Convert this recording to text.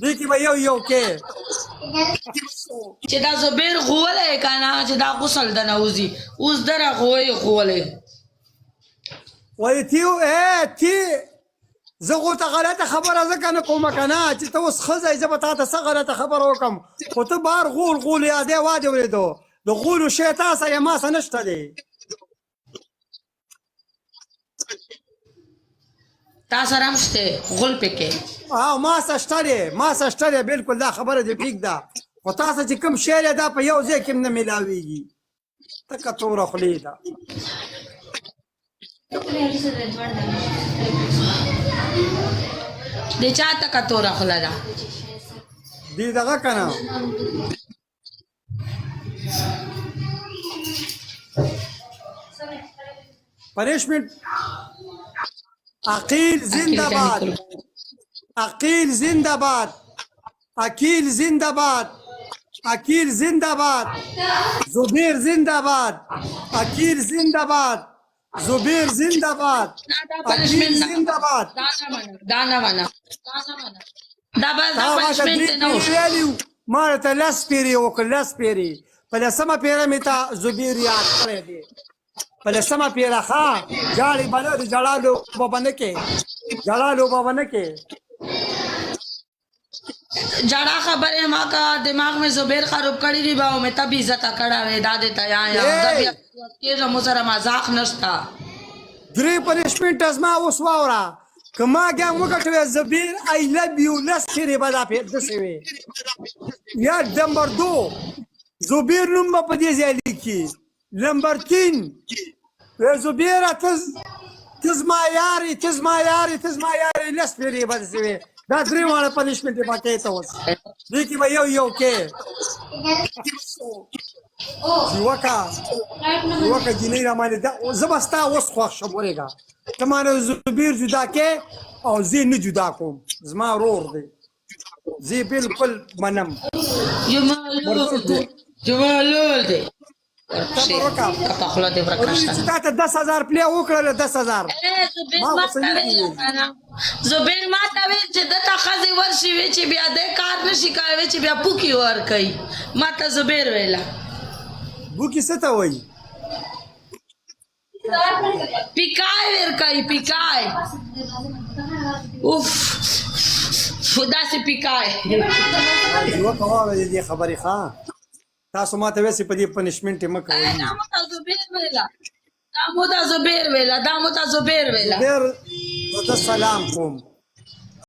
دې کې به یو کې چې دا زبیر غولې کنه چې دا غسل د نوزي اوس دره غولې وایي تی زه خو ته غلطه خبره ځکه نه کومه که نه چې ته اوس ښځه یې زه به تا ته څه غلطه خبره وکړم خو ته بار غول یادې وادې اورېدو د غولو شی تا سره یې ما سره نشته دی تا سره هم شته غول پکې ما سره شته دی بلکل دا خبره دې پرېږده خو تا سره چې کوم شی دی دا په یو ځای کې هم نه میلاویږي تکه توره خولې ده د چا تکه توره خوله ده دې دغه که نه پنشمنٹ عقیل زندہ باد عقیل زندہ باد عقیل زندہ باد عقیل زندہ باد زبیر زندہ باد عقیل زندہ باد زبیر زندہ باد عقیل زندہ باد دا نه منه دا پنشمنټ نه ویلیو ما ته لس پیرې وکړ لس پیرې په لسمه پیره مې ته زبیر یاد کړی دی په لسمه پیره ښه جاړې به نه د جړا لوبه به نه کې جڑا خبر ہے ماں کا دماغ میں زبیر خراب کری دی باو میں تب عزت کڑا وے دادے تیا یا کے زمو سره مذاق نشتا درې پنشمنټ ازما اوس واوره که ما ګام وګټوې زبیر آی لو یو لس پیرې به دا داسې وې یا نمبر دو زبیر نوم به په دې ځای لیکي نمبر تین زبیره ته زما یارې لس پیرې به داسې وې دا درې واړه پنشمنټ یې پکې ته اوس دې کې به یو کې وکه جنۍ رامانې زه به ستا اوس خوښ شم ورېږه ته مانه زبیر جدا کې او زه نه جدا کوم زما ورور دی زه بلکل منم جمالول دی کپا خوله دې ورکړه چې تا ته 10,000 پلی وکړله 10,000 زبیر ما ته ویل چې دته ښځې ورشي وی چې بیا دې کار نشي کولی چې بیا پوکي ورکوي ما ته زبیر ویله بوکي څه ته وایي پیکای ورکوي پیکای اوف داسې پیکای یوه که واوره د دې خبرې ښه تاسو ما ته ویسې په دې پنشمنټ یې مه کوئ دا مو ته زبیر ویله زه سلام کوم